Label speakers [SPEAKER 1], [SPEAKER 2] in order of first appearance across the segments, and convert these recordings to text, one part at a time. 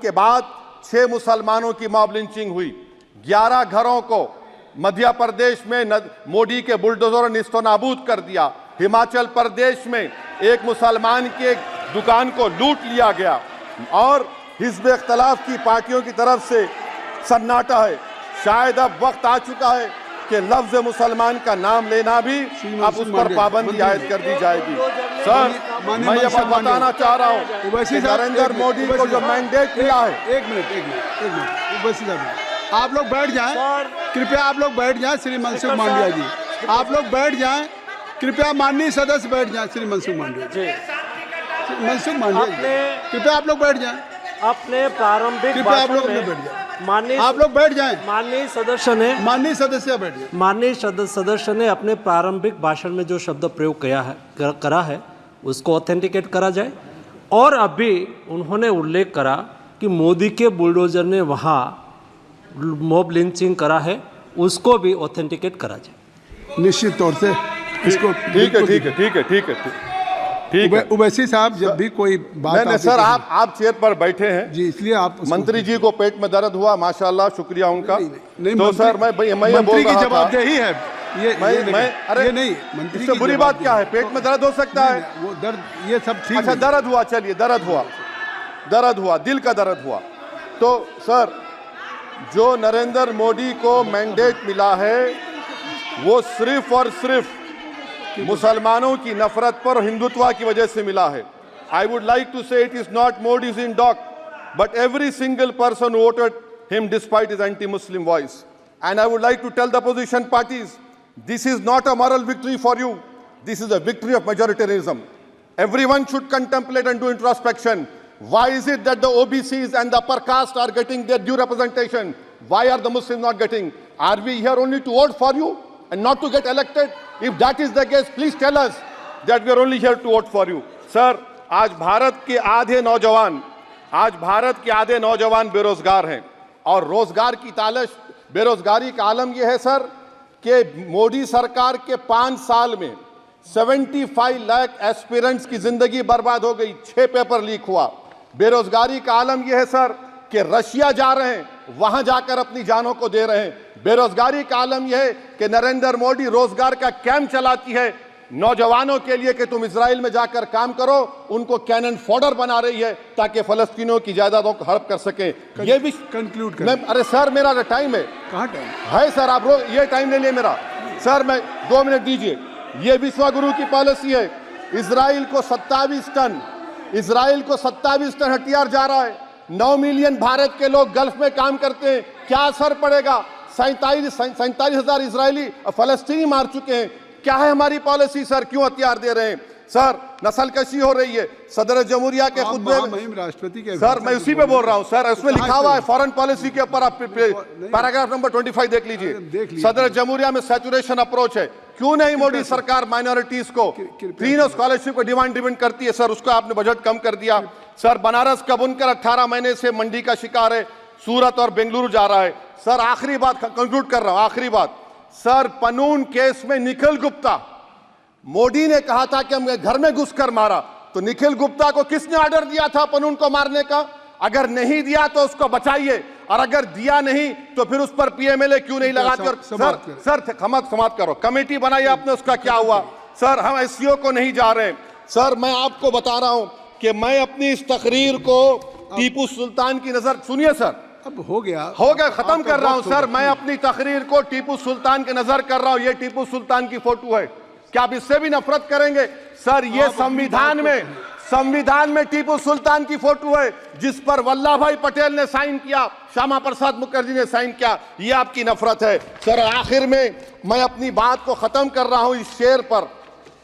[SPEAKER 1] के बाद 6 मुसलमानों की मॉब लिंचिंग हुई, 11 घरों को मध्य प्रदेश में मोदी के बुलडोजर ने निस्तो नाबूद कर दिया। हिमाचल प्रदेश में एक मुसलमान की एक दुकान को लूट लिया गया और हिज़्ब इख्तिलाफ की पार्टियों की तरफ से सन्नाटा है। शायद अब वक्त आ चुका है कि लफ्ज मुसलमान का नाम लेना भी अब उस पर पाबंदी आयद कर दी जाएगी। सर, मैं ये बात बताना चाह रहा हूँ कि नरेंद्र मोदी को जो मैंडेट मिला है।
[SPEAKER 2] एक मिनट, आप लोग बैठ जाएं, कृपया आप लोग बैठ जाएं। श्री मनसुख मांडविया जी, आप लोग बैठ जाएं, कृपया माननीय सदस्य बैठ जाएं। श्री मनसुख मांडविया जी, मनसुख मांडविया, कृपया आप लोग बैठ जाएं।
[SPEAKER 3] अपने प्रारंभिक
[SPEAKER 2] आप लोग बैठ जाएं, आप लोग बैठ जाएं।
[SPEAKER 3] माननीय सदस्य ने अपने प्रारंभिक भाषण में जो शब्द प्रयोग करा है उसको ऑथेंटिकेट करा जाए। और अभी उन्होंने उल्लेख करा कि मोदी के बुलडोजर ने वहाँ मॉब लिंचिंग करा है, उसको भी ऑथेंटिकेट करा जाए।
[SPEAKER 2] निश्चित तौर से इसको
[SPEAKER 1] ठीक है।
[SPEAKER 2] उवैसी साहब, जब भी कोई बात
[SPEAKER 1] नहीं सर, आप चेयर पर बैठे हैं
[SPEAKER 2] जी, इसलिए आप
[SPEAKER 1] मंत्री जी को पेट में दर्द हुआ, माशाल्लाह, शुक्रिया उनका।
[SPEAKER 2] नहीं,
[SPEAKER 1] तो सर मैं
[SPEAKER 2] मंत्री की जवाबदयही है ये
[SPEAKER 1] अरे
[SPEAKER 2] नहीं, मंत्री
[SPEAKER 1] इससे बुरी बात क्या है? पेट में दर्द हो सकता है,
[SPEAKER 2] वो दर्द, ये सब ठीक।
[SPEAKER 1] अच्छा, दर्द हुआ, चलिए दर्द हुआ, दिल का दर्द हुआ। तो सर, जो नरेंद्र मोदी को मैंडेट मिला है वो सिर्फ और सिर्फ मुसलमानों की नफरत पर हिंदुत्व की वजह से मिला है। I would like to say it is not Modi's in dock but every single person voted him despite his anti Muslim voice. And I would like to tell the position parties, this is not a moral victory for you, this is a victory of majoritarianism. Everyone should contemplate and do introspection. Why is it that the OBCs and the upper caste are getting their due representation? Why are the Muslims not getting? Are we here only to vote for you and not to get elected? If that is the case, please tell us that we are only here to vote for you. Sir, आज भारत के आधे नौजवान बेरोजगार हैं और रोजगार की तालाश, बेरोजगारी का आलम यह है सर कि मोदी सरकार के 5 साल में 75 लाख एस्पिरेंट्स की जिंदगी बर्बाद हो गई, 6 पेपर लीक हुआ। बेरोजगारी का आलम यह है सर कि रशिया जा रहे हैं, वहां जाकर अपनी जानों को दे रहे हैं। बेरोजगारी का आलम यह है कि नरेंद्र मोदी रोजगार का कैंप चलाती है नौजवानों के लिए कि तुम इजराइल में जाकर काम करो, उनको कैनन फॉडर बना रही है ताकि फलस्तीनियों की जायदादों को हड़प कर सके। ये भी
[SPEAKER 2] कंक्लूड कर।
[SPEAKER 1] अरे सर, मेरा टाइम है।
[SPEAKER 2] कहाँ टाइम
[SPEAKER 1] है सर? आप ये टाइम ले लिए मेरा। सर, मैं 2 मिनट दीजिए। ये विश्वगुरु की पॉलिसी है। इजराइल को 27 टन हथियार जा रहा है। 9 मिलियन भारत के लोग गल्फ में काम करते हैं, क्या असर पड़ेगा? 47,000 इजरायली फलस्तीनी मार चुके हैं। क्या है हमारी पॉलिसी सर? क्यों हथियार दे रहे हैं सर? नस्लकशी हो रही है। सदर जमहूरिया के खुतबे में
[SPEAKER 2] राष्ट्रपति के
[SPEAKER 1] सर, मैं उसी पे बोल रहा हूं सर, उसमें लिखा हुआ है फॉरेन पॉलिसी के ऊपर, आप पैराग्राफ नंबर 25 देख लीजिए। सदर जमहूरिया में सैचुरेशन अप्रोच है। क्यों नहीं मोदी सरकार माइनॉरिटीज को फ्री स्कॉलरशिप को डिमांड करती है सर? उसको आपने बजट कम कर दिया। सर, बनारस का बुनकर 18 महीने से मंडी का शिकार है, सूरत और बेंगलुरु जा रहा है। सर, आखिरी बात कंक्लूड कर रहा हूं, आखिरी बात सर, पनून केस में निखिल गुप्ता, मोदी ने कहा था कि हम घर में घुसकर मारा, तो निखिल गुप्ता को किसने ऑर्डर दिया था पनून को मारने का? अगर नहीं दिया तो उसको बचाइए, और अगर दिया नहीं तो फिर उस पर पीएमएलए क्यों नहीं लगाते? सर समाप्त करो। कमेटी बनाई आपने, उसका क्या हुआ? सर, हम एससीओ को नहीं जा रहे। सर, मैं आपको बता रहा हूं कि मैं अपनी इस तकरीर को टीपू सुल्तान की नजर, सुनिए सर,
[SPEAKER 2] अब हो गया,
[SPEAKER 1] खत्म कर रहा हूं सर। मैं अपनी तकरीर को टीपू सुल्तान के नजर कर रहा हूं। ये टीपू सुल्तान की फोटो है, क्या आप इससे भी नफरत करेंगे? सर, ये संविधान में टीपू सुल्तान की फोटो है जिस पर वल्लभ भाई पटेल ने साइन किया, श्यामा प्रसाद मुखर्जी ने साइन किया। ये आपकी नफरत है सर। आखिर में मैं अपनी बात को खत्म कर रहा हूं इस शेर पर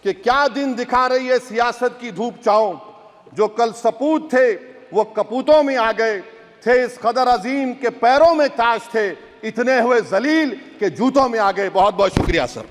[SPEAKER 1] कि क्या दिन दिखा रही है सियासत की धूप छांव, जो कल सपूत थे वो कपूतों में आ गए, थे इस कदर अजीम के पैरों में ताज थे, इतने हुए जलील के जूतों में आ गए। बहुत बहुत शुक्रिया सर।